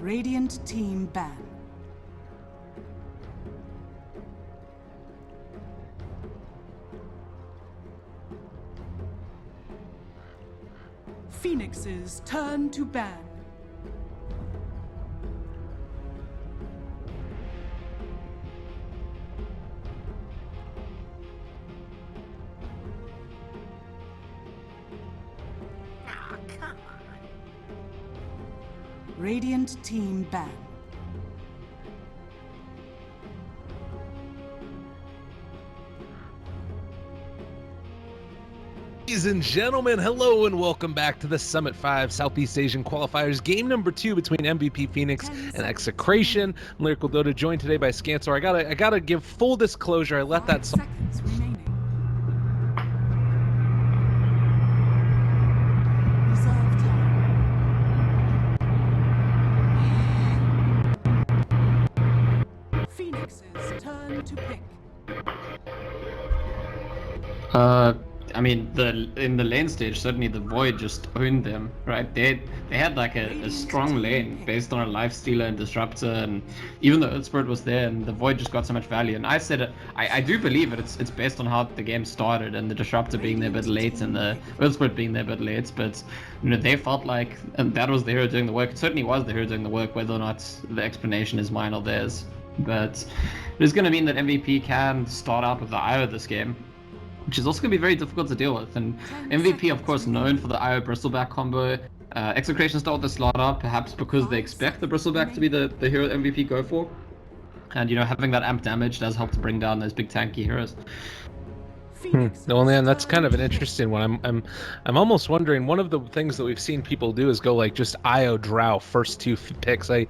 Radiant team ban. Phoenix's turn to ban. Radiant team ban. Ladies and gentlemen, hello and welcome back to the Summit 5 Southeast Asian Qualifiers, game number 2 between MVP Phoenix and Execration. I'm Lyrical Dota, joined today by Scansor. I gotta give full disclosure. I let that Seconds remaining. Reserve time. Phoenix's turn to pick. I mean, in the lane stage, certainly the Void just owned them, right? They had like a strong lane based on a Lifestealer and Disruptor, and even though Earthspirit was there, and the Void just got so much value. And I said, I do believe it's based on how the game started, and the Disruptor being there a bit late, and the Earthspirit being there a bit late. But you know, they felt like that was the hero doing the work. It certainly was the hero doing the work, whether or not the explanation is mine or theirs. But it's going to mean that MVP can start out with the IO this game, which is also going to be very difficult to deal with. And MVP, of course, known for the IO Bristleback combo. Execration start the slot up, perhaps because they expect the Bristleback to be the hero MVP go for. And, you know, having that amp damage does help to bring down those big tanky heroes. No, man, that's kind of an interesting one. I'm almost wondering, one of the things that we've seen people do is go like just IO Drow first two picks. I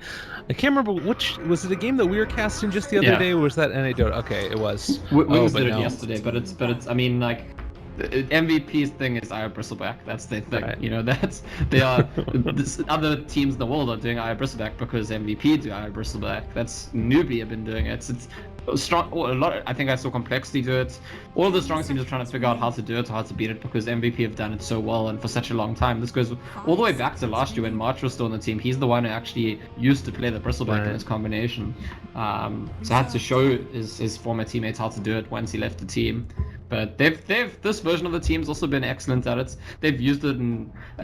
can't remember which was it, a game that we were casting just the other day, or was that NA Dota? Okay, it was. We did it yesterday, but it's I mean, like, MVP's thing is IO Bristleback. That's their thing. Right. You know, other teams in the world are doing IO Bristleback because MVP do IO Bristleback. That's Newbie have been doing it. It's strong. A lot. I think I saw Complexity do it. All the strong teams are trying to figure out how to do it, or how to beat it, because MVP have done it so well and for such a long time. This goes all the way back to last year when March was still on the team. He's the one who actually used to play the Bristleback in this combination. So I had to show his former teammates how to do it once he left the team. But this version of the team's also been excellent at it. They've used it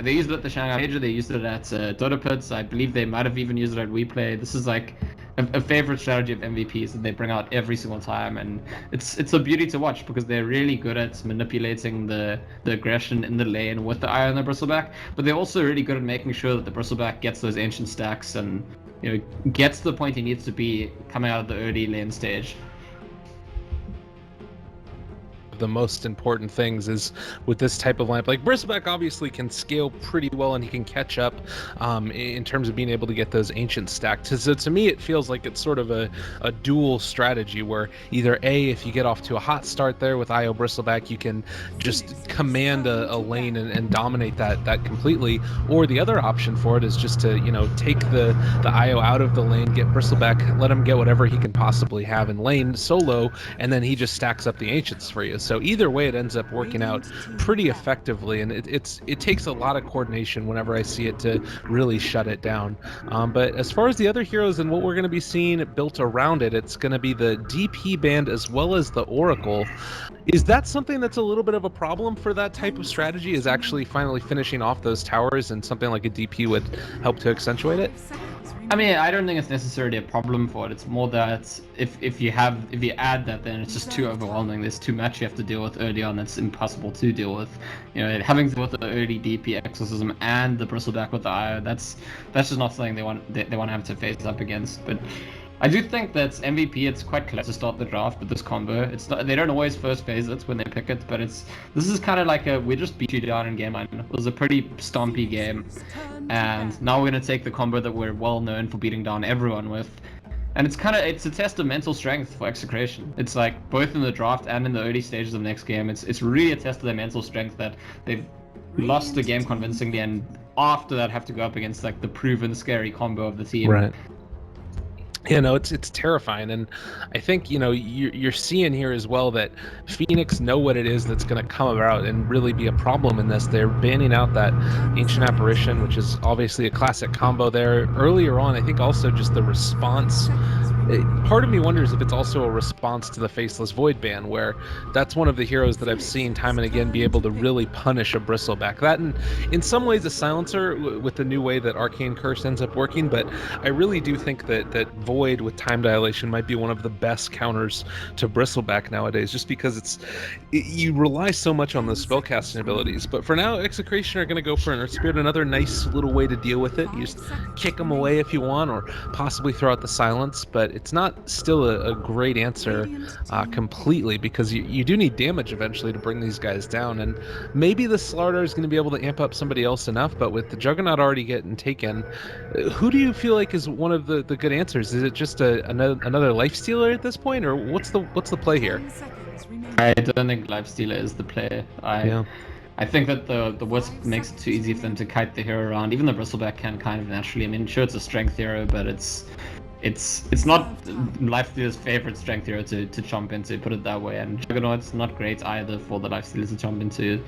they used it at the Shanghai Major, they used it at Dota Pits. I believe they might have even used it at WePlay. This is like a favorite strategy of MVPs that they bring out every single time, and it's a beauty to watch because they're really good at manipulating the aggression in the lane with the IO and the Bristleback, but they're also really good at making sure that the Bristleback gets those ancient stacks and, you know, gets to the point he needs to be coming out of the early lane stage. The most important things is with this type of lineup, like Bristleback obviously can scale pretty well and he can catch up in terms of being able to get those ancient stacks. So to me, it feels like it's sort of a dual strategy where either A, if you get off to a hot start there with IO Bristleback, you can just command a lane and dominate that completely, or the other option for it is just to, you know, take the IO out of the lane, get Bristleback, let him get whatever he can possibly have in lane solo, and then he just stacks up the ancients for you. So either way, it ends up working out pretty effectively, and it takes a lot of coordination whenever I see it to really shut it down. But as far as the other heroes and what we're going to be seeing built around it, it's going to be the DP band as well as the Oracle. Is that something that's a little bit of a problem for that type of strategy, is actually finally finishing off those towers, and something like a DP would help to accentuate it? I mean, I don't think it's necessarily a problem for it. It's more that if you add that, then it's just too overwhelming. There's too much you have to deal with early on. It's impossible to deal with. You know, having to deal with the early DP exorcism and the Bristleback with the IO, that's just not something they want to have to face up against. But I do think that MVP, it's quite clever to start the draft with this combo. It's not, they don't always first phase it when they pick it, but this is kind of like we just beat you down in game 1. It was a pretty stompy game, and now we're gonna take the combo that we're well known for beating down everyone with, and it's a test of mental strength for Execration. It's like both in the draft and in the early stages of the next game. It's really a test of their mental strength that they've lost the game convincingly, and after that have to go up against like the proven scary combo of the team. Right. You know, it's terrifying, and I think, you know, you're seeing here as well that Phoenix know what it is that's going to come about and really be a problem in this. They're banning out that Ancient Apparition, which is obviously a classic combo there. Earlier on, I think also just the response. Part of me wonders if it's also a response to the Faceless Void ban, where that's one of the heroes that I've seen time and again be able to really punish a Bristleback. That, and in some ways, a silencer with the new way that Arcane Curse ends up working, but I really do think that Void with Time Dilation might be one of the best counters to Bristleback nowadays, just because you rely so much on those spellcasting abilities. But for now, Execration are going to go for an Earth Spirit, another nice little way to deal with it. You just kick them away if you want, or possibly throw out the silence, but it's not still a great answer completely, because you do need damage eventually to bring these guys down, and maybe the Slardar is going to be able to amp up somebody else enough, but with the Juggernaut already getting taken, who do you feel like is one of the good answers? Is it just another Lifestealer at this point, or what's the play here? I don't think Lifestealer is the play. I think that the Wisp makes it too easy for them to kite the hero around. Even the Bristleback can kind of naturally. I mean, sure, it's a strength hero, but it's not Lifestealer's favorite strength hero to chomp into, put it that way. And Juggernaut's not great either for the Lifestealers to chomp into.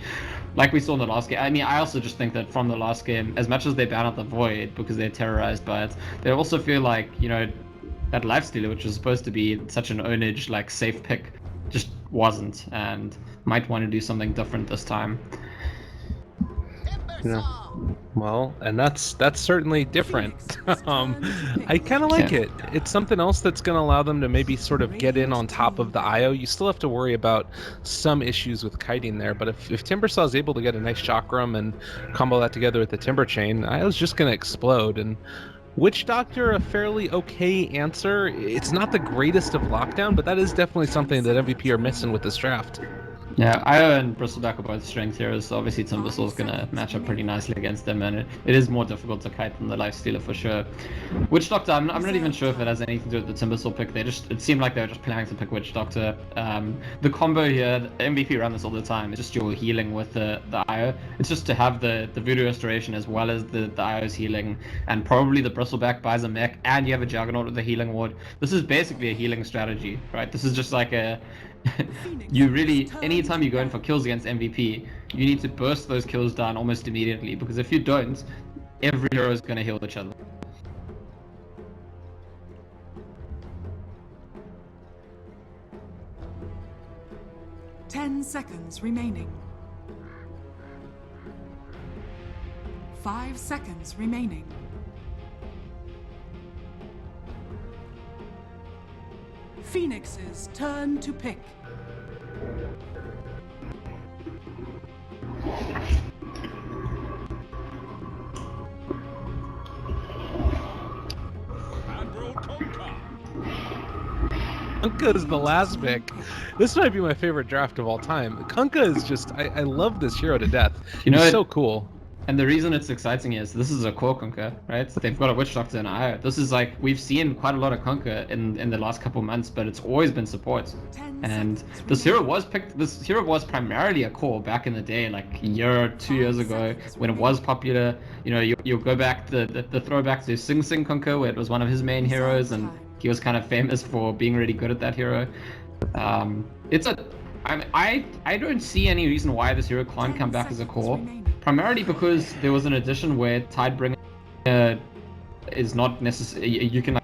Like we saw in the last game. I mean, I also just think that from the last game, as much as they ban out the Void because they're terrorized by it, they also feel like, you know, that Lifestealer, which was supposed to be such an ownage, like, safe pick, just wasn't, and might want to do something different this time. Yeah. Well, and that's certainly different. I kind of like it. It's something else that's going to allow them to maybe sort of get in on top of the IO. You still have to worry about some issues with kiting there, but if Timbersaw is able to get a nice Chakram and combo that together with the Timber Chain, IO's just going to explode. And Witch Doctor, a fairly okay answer. It's not the greatest of lockdown, but that is definitely something that MVP are missing with this draft. Yeah, Io and Bristleback are both strength heroes, so obviously Timbersaw's gonna match up pretty nicely against them, and it is more difficult to kite than the Lifestealer for sure. Witch Doctor, I'm not even sure if it has anything to do with the Timbersaw pick. It seemed like they were just planning to pick Witch Doctor. The combo here, MVP run this all the time, it's just your healing with the Io. It's just to have the Voodoo Restoration as well as the Io's healing, and probably the Bristleback buys a mech, and you have a Juggernaut with the healing ward. This is basically a healing strategy, right? This is just like a... you really, anytime you go in for kills against MVP, you need to burst those kills down almost immediately, because if you don't, every hero is going to heal each other. Ten seconds remaining. 5 seconds remaining. Phoenix's turn to pick. Kunkka is the last pick. This might be my favorite draft of all time. Kunkka is just, I love this hero to death. You know, he's so cool. And the reason it's exciting is this is a core Kunkka, right? So they've got a Witch Doctor and Io. This is like, we've seen quite a lot of Kunkka in the last couple months, but it's always been support. And this hero was primarily a core back in the day, like a year or 2 years ago, when it was popular. You know, you'll go back the throwback to Sing Sing Kunkka, where it was one of his main heroes, and he was kind of famous for being really good at that hero. I don't see any reason why this hero can't come back as a core. Primarily because there was an addition where Tidebringer is not necessary. You can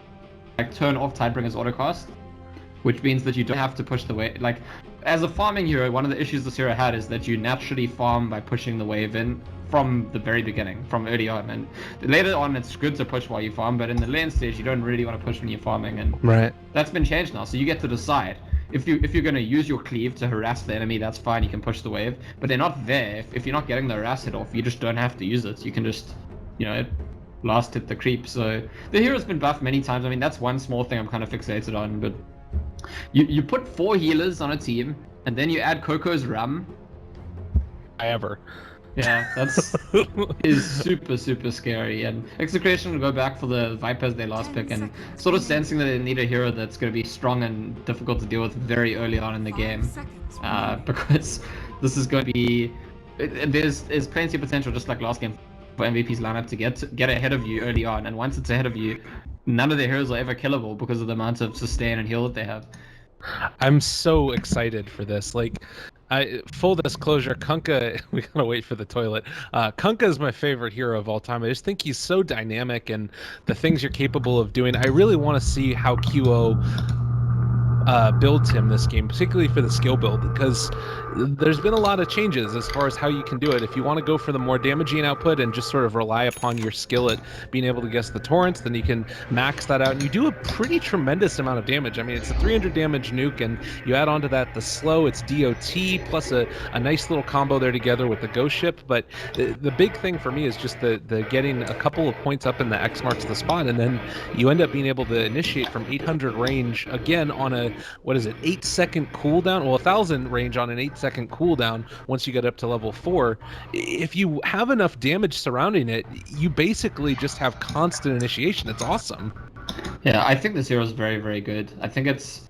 like turn off Tidebringer's autocast, which means that you don't have to push the wave. Like, as a farming hero, one of the issues this hero had is that you naturally farm by pushing the wave in from the very beginning, from early on. And later on, it's good to push while you farm, but in the lane stage, you don't really want to push when you're farming. And right, that's been changed now, so you get to decide. If you're going to use your cleave to harass the enemy, that's fine, you can push the wave. But they're not there. If you're not getting the harass hit off, you just don't have to use it. You can just, you know, last hit the creep. So the hero's been buffed many times. I mean, that's one small thing I'm kind of fixated on. But you put 4 healers on a team, and then you add Coco's Rum. Yeah, that's is super scary. And Execration will go back for the Viper as their last pick, and sort of sensing that they need a hero that's going to be strong and difficult to deal with very early on in the game, because this is going to be there's plenty of potential, just like last game, for MVP's lineup to get ahead of you early on, and once it's ahead of you, none of their heroes are ever killable because of the amount of sustain and heal that they have. I'm so excited for this. Like, full disclosure, Kunkka, we gotta wait for the toilet. Kunkka is my favorite hero of all time. I just think he's so dynamic and the things you're capable of doing. I really want to see how QO builds him this game, particularly for the skill build, because there's been a lot of changes as far as how you can do it. If you want to go for the more damaging output and just sort of rely upon your skill at being able to guess the torrents, then you can max that out and you do a pretty tremendous amount of damage. I mean, it's a 300 damage nuke, and you add on to that the slow, it's DOT plus a nice little combo there together with the ghost ship. But the big thing for me is just the getting a couple of points up in the X marks the spot, and then you end up being able to initiate from 800 range again on a, what is it, 8-second cooldown? Well, 1,000 range on an 8-second cooldown once you get up to level 4. If you have enough damage surrounding it, you basically just have constant initiation. It's awesome. Yeah, I think this hero is very, very good. I think it's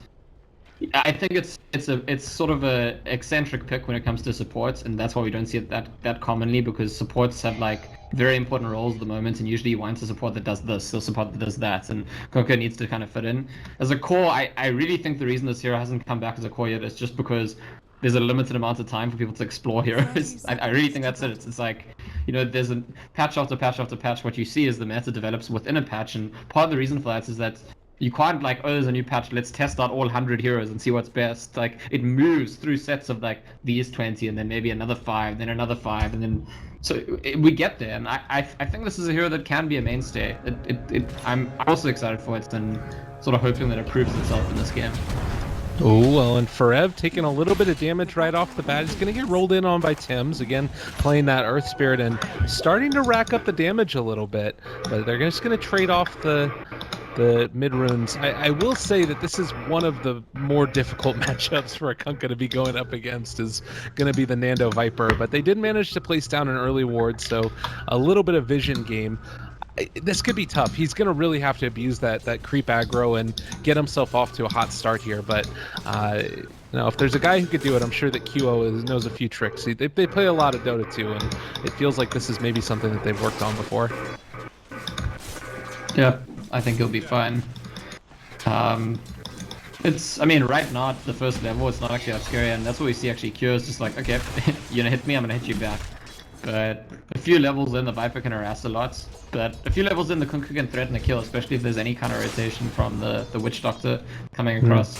sort of a eccentric pick when it comes to supports, and that's why we don't see it that commonly, because supports have like very important roles at the moment, and usually you want a support that does this, a support that does that, and Kunkka needs to kind of fit in. As a core, I really think the reason this hero hasn't come back as a core yet is just because there's a limited amount of time for people to explore heroes. I really think that's it. It's like, you know, there's a patch after patch after patch. What you see is the meta develops within a patch, and part of the reason for that is that you can't like, oh, there's a new patch, let's test out all 100 heroes and see what's best. Like, it moves through sets of like these 20 and then maybe another 5, then another 5, and then we get there. And I think this is a hero that can be a mainstay. I'm also excited for it and sort of hoping that it proves itself in this game. Oh, well, and Forev taking a little bit of damage right off the bat. He's going to get rolled in on by Tims, again, playing that Earth Spirit and starting to rack up the damage a little bit. But they're just going to trade off the mid runes. I will say that this is one of the more difficult matchups for a Kunkka to be going up against, is going to be the Nando Viper. But they did manage to place down an early ward, so a little bit of vision game. This could be tough. He's going to really have to abuse that creep aggro and get himself off to a hot start here. But you know, if there's a guy who could do it, I'm sure that QO knows a few tricks. They play a lot of Dota 2, and it feels like this is maybe something that they've worked on before. Yeah, I think he'll be fine. I mean, right now at the first level, it's not actually that scary, and that's what we see actually. Q is just like, okay, you're gonna hit me, I'm gonna hit you back. But a few levels in, the Viper can harass a lot. But a few levels in, the Kunkka can threaten a kill, especially if there's any kind of rotation from the Witch Doctor coming across.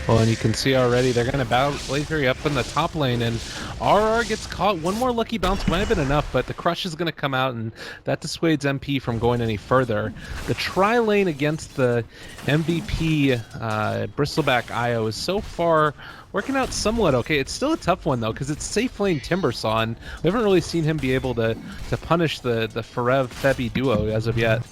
Well, and you can see already they're going to battle Blazeberry up in the top lane, and RR gets caught. One more lucky bounce might have been enough, but the Crush is going to come out, and that dissuades MP from going any further. The tri lane against the MVP Bristleback IO is so far working out somewhat okay. It's still a tough one, though, because it's safe lane Timbersaw, and we haven't really seen him be able to punish the Forev Febby duo as of yet.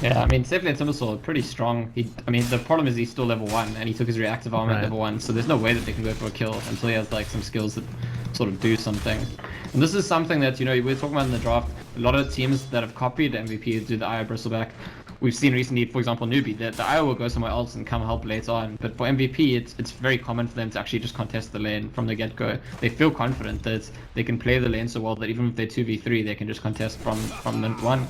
Yeah, I mean, safe lane Timbersaw is pretty strong. I mean, the problem is he's still level 1, and he took his reactive armor at level 1, so there's no way that they can go for a kill until he has like some skills that sort of do something. And this is something that, you know, we were talking about in the draft. A lot of teams that have copied MVP do the IO Bristleback. We've seen recently, for example, Newbie, that the IO will go somewhere else and come help later on. But for MVP, it's very common for them to actually just contest the lane from the get-go. They feel confident that they can play the lane so well that even if they're 2v3, they can just contest from minute 1.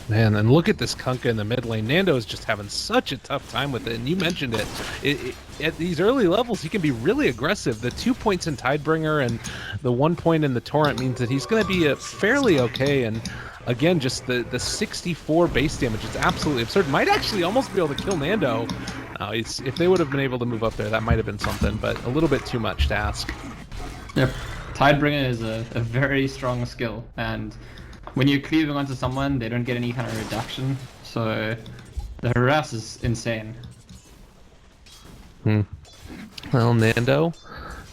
Man, and look at this Kunkka in the mid lane. Nando is just having such a tough time with it, and you mentioned it. At these early levels, he can be really aggressive. The 2 points in Tidebringer and the 1 point in the Torrent means that he's going to be fairly okay, and again, just the 64 base damage is absolutely absurd. Might actually almost be able to kill Nando. If they would have been able to move up there, that might have been something, but a little bit too much to ask. Yep. Tidebringer is a very strong skill, and when you're cleaving onto someone, they don't get any kind of reduction, so the harass is insane. Well, Nando,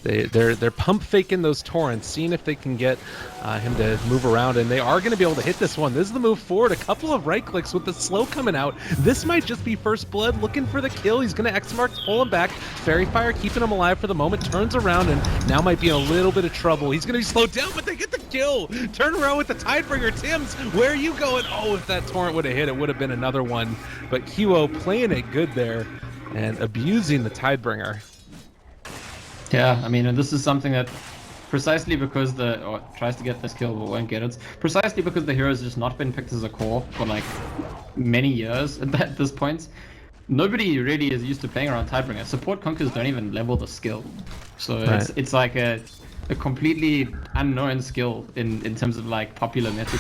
they're pump faking those torrents, seeing if they can get him to move around, and they are going to be able to hit this one. This is the move forward. A couple of right clicks with the slow coming out. This might just be first blood, looking for the kill. He's going to X mark, pull him back. Fairy Fire keeping him alive for the moment. Turns around and now might be in a little bit of trouble. He's going to be slowed down, but they get the kill. Turn around with the Tidebringer. Tims, where are you going? Oh, if that torrent would have hit, it would have been another one. But QO playing it good there and abusing the Tidebringer. Yeah, I mean, and this is something that precisely because tries to get this kill but won't get it. Precisely because the hero's just not been picked as a core for like many years at this point. Nobody really is used to playing around Tidebringer. Support Kunkers don't even level the skill, so it's like a completely unknown skill in terms of like popular meta.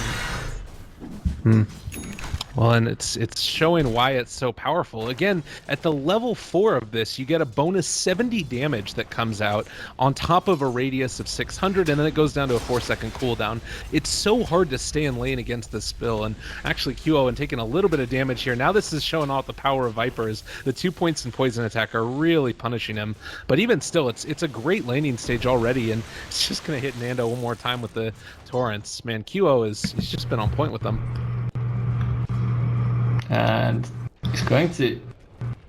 Well, and it's showing why it's so powerful. Again, at the level 4 of this, you get a bonus 70 damage that comes out on top of a radius of 600, and then it goes down to a 4-second cooldown. It's so hard to stay in lane against this spill, and actually QoE taking a little bit of damage here. Now this is showing off the power of Vipers. The 2 points in poison attack are really punishing him, but even still, it's a great laning stage already, and it's just going to hit Nando one more time with the torrents. Man, he's just been on point with them. And he's going to...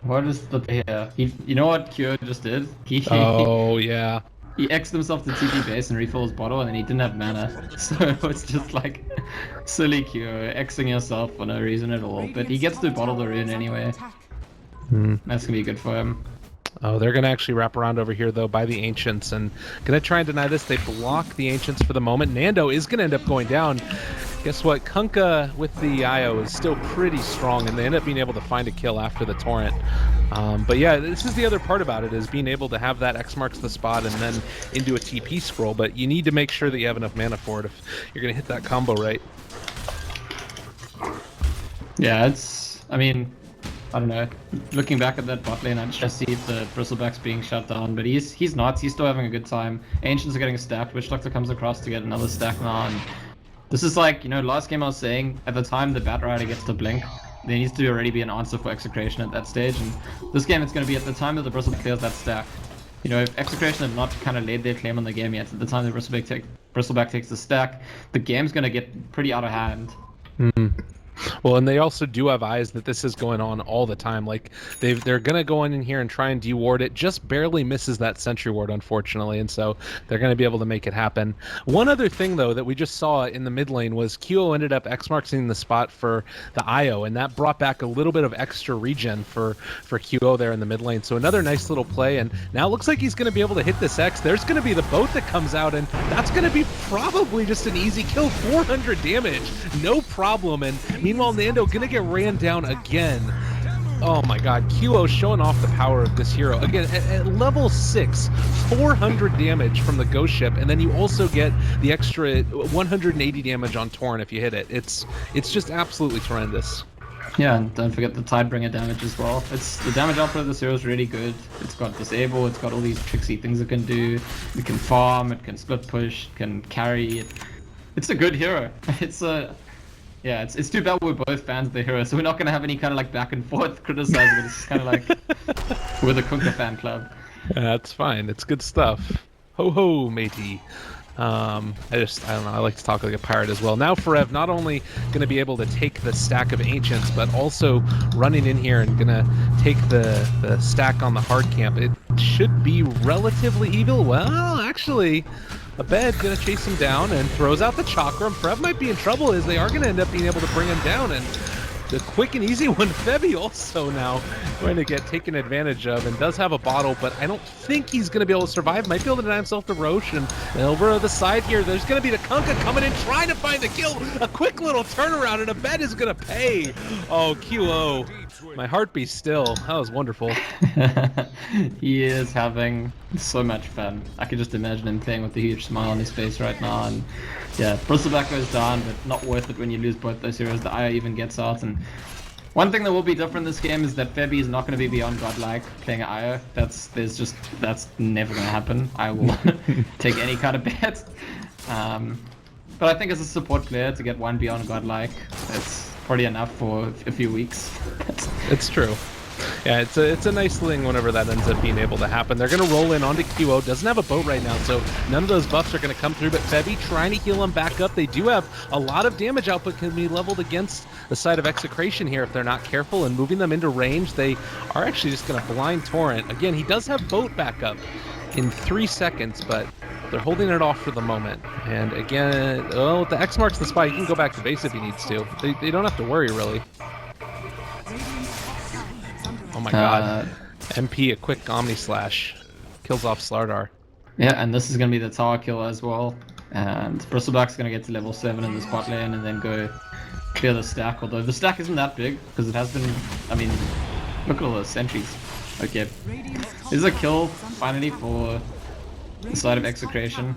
What is the here? You know what Kyo just did? Oh, yeah. He X'd himself to TP base and refill his bottle, and then he didn't have mana. So it's just like silly Kyo, Xing yourself for no reason at all. But he gets to bottle the rune anyway. That's gonna be good for him. Oh, they're going to actually wrap around over here, though, by the Ancients, and going to try and deny this. They block the Ancients for the moment. Nando is going to end up going down. Guess what? Kunkka with the IO is still pretty strong, and they end up being able to find a kill after the Torrent. But yeah, this is the other part about it, is being able to have that X marks the spot and then into a TP scroll, but you need to make sure that you have enough mana for it if you're going to hit that combo right. Yeah, I mean... I don't know. Looking back at that bot lane, I just see the Bristlebacks being shut down, but he's not. He's still having a good time. Ancients are getting stacked. Witch Doctor comes across to get another stack now, and this is like, you know, last game I was saying, at the time the Bat Rider gets to blink, there needs to already be an answer for Execration at that stage, and this game it's going to be at the time that the Bristleback clears that stack. You know, if Execration had not kind of laid their claim on the game yet, at the time the Bristleback takes the stack, the game's going to get pretty out of hand. Well, and they also do have eyes that this is going on all the time. Like, they're going to go in here and try and deward it. Just barely misses that sentry ward, unfortunately, and so they're going to be able to make it happen. One other thing, though, that we just saw in the mid lane was QO ended up X-marking the spot for the IO, and that brought back a little bit of extra regen for QO there in the mid lane. So another nice little play, and now it looks like he's going to be able to hit this X. There's going to be the boat that comes out, and that's going to be probably just an easy kill. 400 damage, no problem, and meanwhile, Nando gonna get ran down again. Oh my god, QO showing off the power of this hero. Again, at level 6, 400 damage from the ghost ship, and then you also get the extra 180 damage on Torrent if you hit it. It's just absolutely tremendous. Yeah, and don't forget the Tidebringer damage as well. The damage output of this hero is really good. It's got disable, it's got all these tricksy things it can do. It can farm, it can split push, it can carry. It's a good hero. Yeah, it's too bad we're both fans of the hero, so we're not going to have any kind of like back and forth criticizing it. It's kind of like we're the Kunkka fan club. That's fine. It's good stuff. Ho ho, matey. I don't know. I like to talk like a pirate as well. Now Forev not only going to be able to take the stack of Ancients, but also running in here and going to take the stack on the hard camp. It should be relatively even. Well, actually... Abed gonna chase him down and throws out the chakra, and Frev might be in trouble as they are gonna end up being able to bring him down, and the quick and easy one, Febby also now going to get taken advantage of, and does have a bottle, but I don't think he's going to be able to survive. Might be able to deny himself to Roche, and over to the side here, there's going to be the Kunkka coming in, trying to find the kill. A quick little turnaround, and Abed is going to pay. Oh, QO. My heart beats still. That was wonderful. He is having so much fun. I could just imagine him playing with a huge smile on his face right now, and yeah, Bristleback goes down, but not worth it when you lose both those heroes. The Aya even gets out, and one thing that will be different this game is that Febby is not going to be beyond godlike playing Aya. That's never going to happen. I will take any kind of bet. But I think as a support player to get one beyond godlike, it's probably enough for a few weeks. It's true. Yeah, it's a nice thing whenever that ends up being able to happen. They're going to roll in onto QO. Doesn't have a boat right now, so none of those buffs are going to come through, but Febby trying to heal him back up. They do have a lot of damage output can be leveled against the side of Execration here if they're not careful, and moving them into range, they are actually just going to blind Torrent. Again, he does have boat back up in 3 seconds, but they're holding it off for the moment. And again, oh, the X marks the spot. He can go back to base if he needs to. They don't have to worry, really. Oh my god. MP, a quick Omni Slash. Kills off Slardar. Yeah, and this is going to be the tower kill as well. And Bristleback's going to get to level 7 in the spot lane and then go clear the stack. Although the stack isn't that big because it has been, I mean, look at all those sentries. Okay, this is a kill finally for the side of Execration.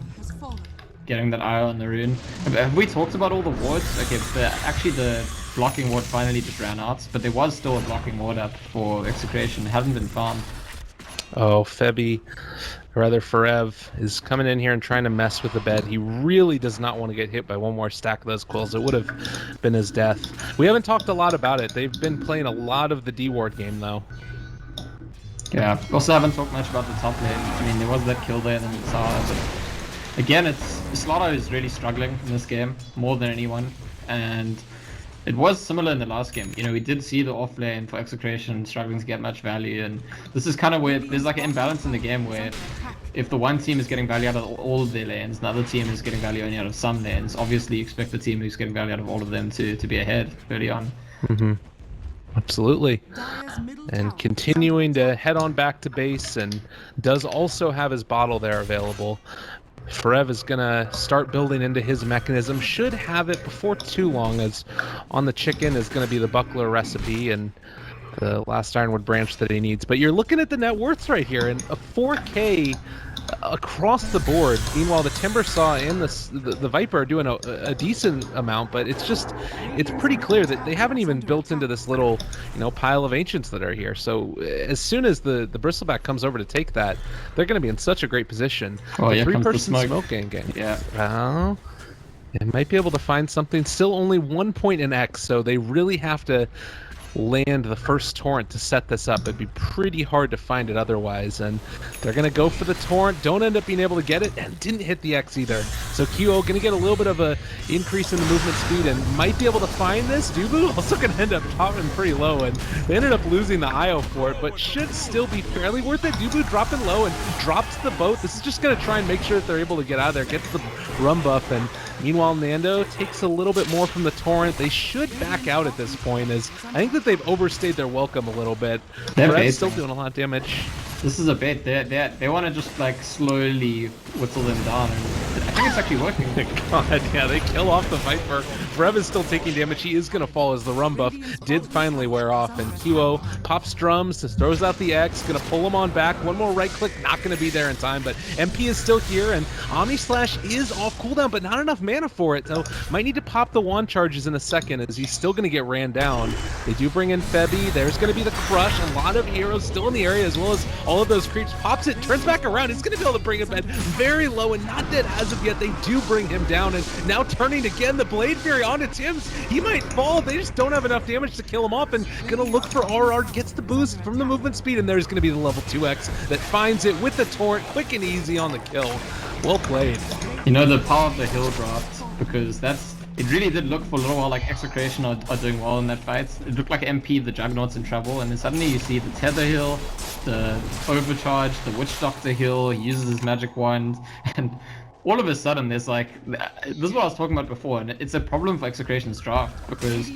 Getting that eye on the rune. Have we talked about all the wards? Okay, actually the blocking ward finally just ran out, but there was still a blocking ward up for Execration. It hasn't been farmed. Oh, Febby, or rather Forev, is coming in here and trying to mess with the bed. He really does not want to get hit by one more stack of those quills. It would have been his death. We haven't talked a lot about it. They've been playing a lot of the D-ward game, though. Yeah, also haven't talked much about the top lane. I mean, there was that kill there and then the tower, but again, Slaughter is really struggling in this game, more than anyone, and it was similar in the last game. You know, we did see the off lane for Execration struggling to get much value, and this is kind of where there's like an imbalance in the game where if the one team is getting value out of all of their lanes, another team is getting value only out of some lanes, obviously you expect the team who's getting value out of all of them to be ahead early on. Mm-hmm. Absolutely. And continuing to head on back to base, and does also have his bottle there available. Forev is going to start building into his mechanism. Should have it before too long, as on the chicken is going to be the buckler recipe and the last ironwood branch that he needs. But you're looking at the net worths right here, and a 4K across the board. Meanwhile, the Timber Saw and the Viper are doing a decent amount, but it's pretty clear that they haven't even built into this little, pile of ancients that are here. So as soon as the Bristleback comes over to take that, they're going to be in such a great position. Oh, the yeah, three-person smoke gang. Yeah. Well, they might be able to find something. Still only 1 point in X, so they really have to land the first torrent to set this up. It'd be pretty hard to find it otherwise, and they're gonna go for the torrent, don't end up being able to get it, and didn't hit the X either. So QO gonna get a little bit of a increase in the movement speed and might be able to find this. Dubu also gonna end up dropping pretty low, and they ended up losing the IO for it, but should still be fairly worth it. Dubu dropping low and drops the boat. This is just gonna try and make sure that they're able to get out of there, gets the rum buff, and meanwhile Nando takes a little bit more from the torrent. They should back out at this point, as I think that they've overstayed their welcome a little bit. They're still doing a lot of damage. This is a bait. They want to just like slowly whittle them down, and I think it's actually working. God, yeah, they kill off the Viper. Brev is still taking damage. He is going to fall as the rum buff did finally wear off, and QO pops drums, throws out the X, going to pull him on back. One more right click, not going to be there in time, but MP is still here, and Omni Slash is off cooldown, but not enough mana for it, so might need to pop the wand charges in a second, as he's still going to get ran down. They do bring in Febby. There's going to be the crush. A lot of heroes still in the area, as well as all of those creeps. Pops it, turns back around. He's going to be able to bring him in very low and not dead as of yet. They do bring him down, and now turning again, the Blade Fury onto Tim's. He might fall. They just don't have enough damage to kill him off, and going to look for RR. Gets the boost from the movement speed, and there's going to be the level 2X that finds it with the torrent. Quick and easy on the kill. Well played. You know, the power of the hill draft, because it really did look for a little while like Execration are doing well in that fight. It looked like MP, the Juggernaut's in trouble, and then suddenly you see the Tether Hill, the Overcharge, the Witch Doctor Hill, he uses his magic wand, and all of a sudden there's like, this is what I was talking about before, and it's a problem for Execration's draft, because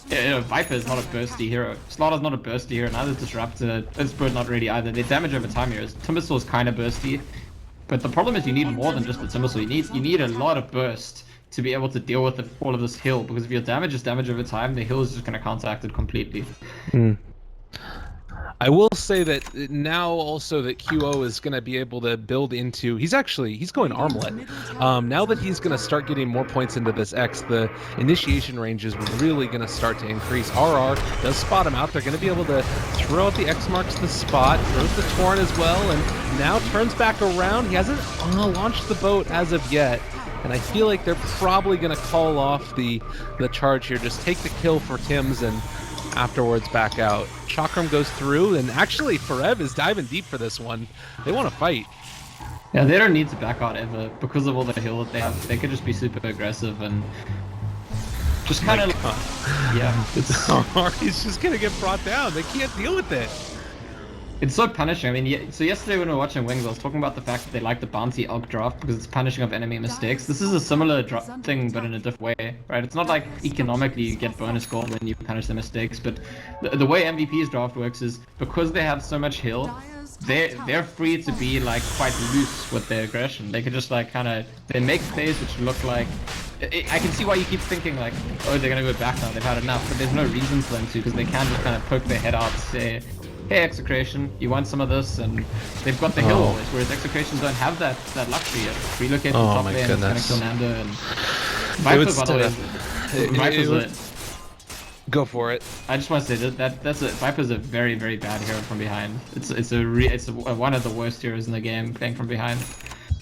Viper is not a bursty hero, Slaughter's not a bursty hero, neither is Disruptor, Spirit not really either. Their damage over time heroes. Timbersaw is kind of bursty, but the problem is you need more than just the Timbersaw. You need a lot of burst to be able to deal with all of this hill, because if your damage is damage over time, the hill is just going to counteract it completely. I will say that now also that QO is going to be able to build into, he's going armlet. Now that he's going to start getting more points into this X, the initiation range is really going to start to increase. RR does spot him out. They're going to be able to throw out the X marks the spot, throws the torrent as well, and now turns back around. He hasn't launched the boat as of yet. And I feel like they're probably going to call off the charge here. Just take the kill for Tim's and afterwards back out. Chakram goes through, and actually Forev is diving deep for this one. They want to fight. Yeah, they don't need to back out ever because of all the heal that they have. They could just be super aggressive and just kind of... yeah. He's just going to get brought down. They can't deal with it. It's so punishing. I mean, so yesterday when we were watching Wings, I was talking about the fact that they like the bounty AUG draft because it's punishing of enemy mistakes. This is a similar thing, but in a different way, right? It's not like economically you get bonus gold when you punish the mistakes, but the way MVP's draft works is because they have so much heal, they're free to be like quite loose with their aggression. They could just like they make plays which look like. I can see why you keep thinking like, oh, they're gonna go back now. They've had enough, but there's no reason for them to, because they can just kind of poke their head out and say, hey, Execration, you want some of this? And they've got the hill always, whereas Execration don't have that luxury yet. Relocate to top lane, it's gonna kill Nando, and Viper, by the way, Viper's go for it. I just want to say that's Viper's a very, very bad hero from behind. It's one of the worst heroes in the game playing from behind.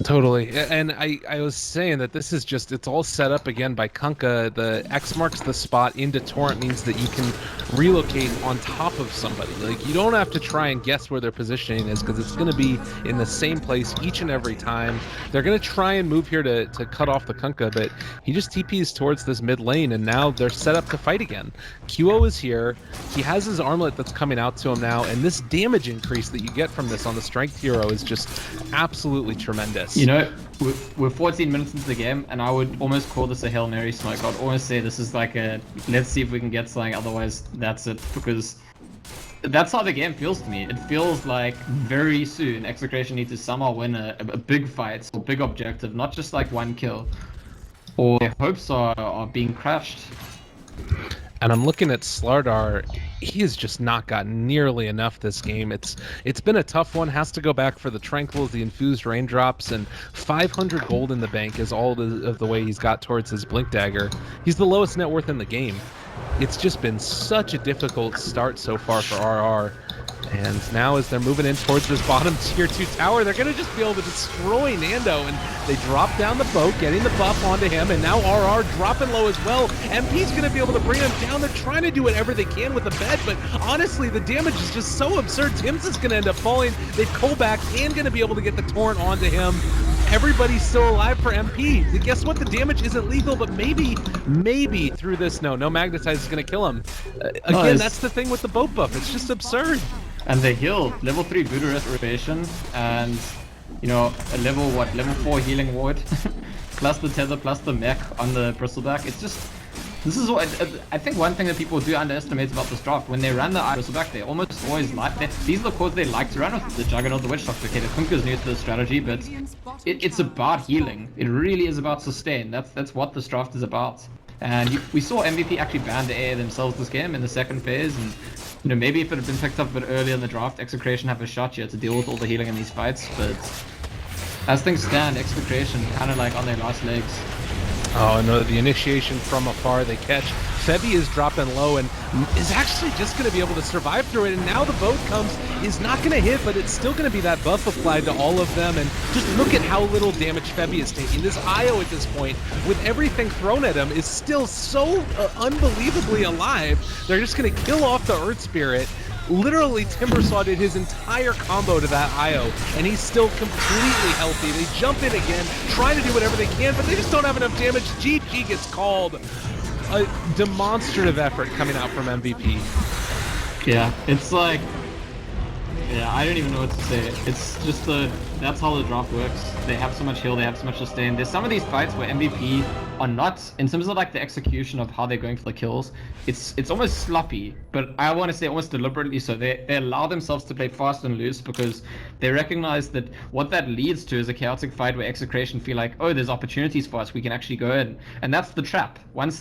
Totally, and I was saying that this is just, it's all set up again by Kunkka. The X marks the spot into Torrent means that you can relocate on top of somebody. Like, you don't have to try and guess where their positioning is, because it's going to be in the same place each and every time. They're going to try and move here to cut off the Kunkka, but he just TPs towards this mid lane, and now they're set up to fight again. QO is here, he has his armlet that's coming out to him now, and this damage increase that you get from this on the strength hero is just absolutely tremendous. You know, we're 14 minutes into the game, and I would almost call this a Hail Mary smoke. I'd almost say this is like a, let's see if we can get something, otherwise that's it, because that's how the game feels to me. It feels like very soon Execration need to somehow win a big fight, or big objective, not just like one kill, or their hopes are being crushed. And I'm looking at Slardar. He has just not gotten nearly enough this game. It's been a tough one. Has to go back for the Tranquils, the infused raindrops, and 500 gold in the bank is all of the way he's got towards his Blink Dagger. He's the lowest net worth in the game. It's just been such a difficult start so far for RR. And now as they're moving in towards this bottom tier 2 tower, they're going to just be able to destroy Nando. And they drop down the boat, getting the buff onto him. And now RR dropping low as well. MP's going to be able to bring him down. They're trying to do whatever they can with the bed. But honestly, the damage is just so absurd. Tim's is going to end up falling. They've Kovac and going to be able to get the Torrent onto him. Everybody's still alive for MP. Guess what? The damage isn't lethal, but maybe through this, no Magnetize is going to kill him. Again, that's the thing with the boat buff. It's just absurd. And the heal, level 3 Voodoo Restoration, and, you know, a level 4 Healing Ward, plus the Tether, plus the mech on the Bristleback. It's just, this is what, I think one thing that people do underestimate about this draft, when they run the Bristleback, they almost always like, these are the cores they like to run with, the Juggernaut, the Witch Doctor. Okay, the Kunkka's new to the strategy, but it's about healing. It really is about sustain. That's what this draft is about. And we saw MVP actually ban the AR themselves this game in the second phase, and you know, maybe if it had been picked up a bit earlier in the draft, Execration have a shot here to deal with all the healing in these fights, but as things stand, Execration kind of like on their last legs. Oh no, the initiation from afar they catch. Febby is dropping low and is actually just going to be able to survive through it, and now the boat comes, is not going to hit, but it's still going to be that buff applied to all of them, and just look at how little damage Febby is taking. This IO at this point, with everything thrown at him, is still so unbelievably alive. They're just going to kill off the Earth Spirit. Literally, Timbersaw did his entire combo to that IO, and he's still completely healthy. They jump in again, trying to do whatever they can, but they just don't have enough damage. GG gets called. A demonstrative effort coming out from MVP. Yeah, it's like, yeah, I don't even know what to say. It's just that's how the draft works. They have so much heal, they have so much sustain. There's some of these fights where MVP are not, in terms of like the execution of how they're going for the kills, it's almost sloppy, but I want to say almost deliberately so. They allow themselves to play fast and loose because they recognize that what that leads to is a chaotic fight where Execration feel like, oh, there's opportunities for us, we can actually go in. And that's the trap. Once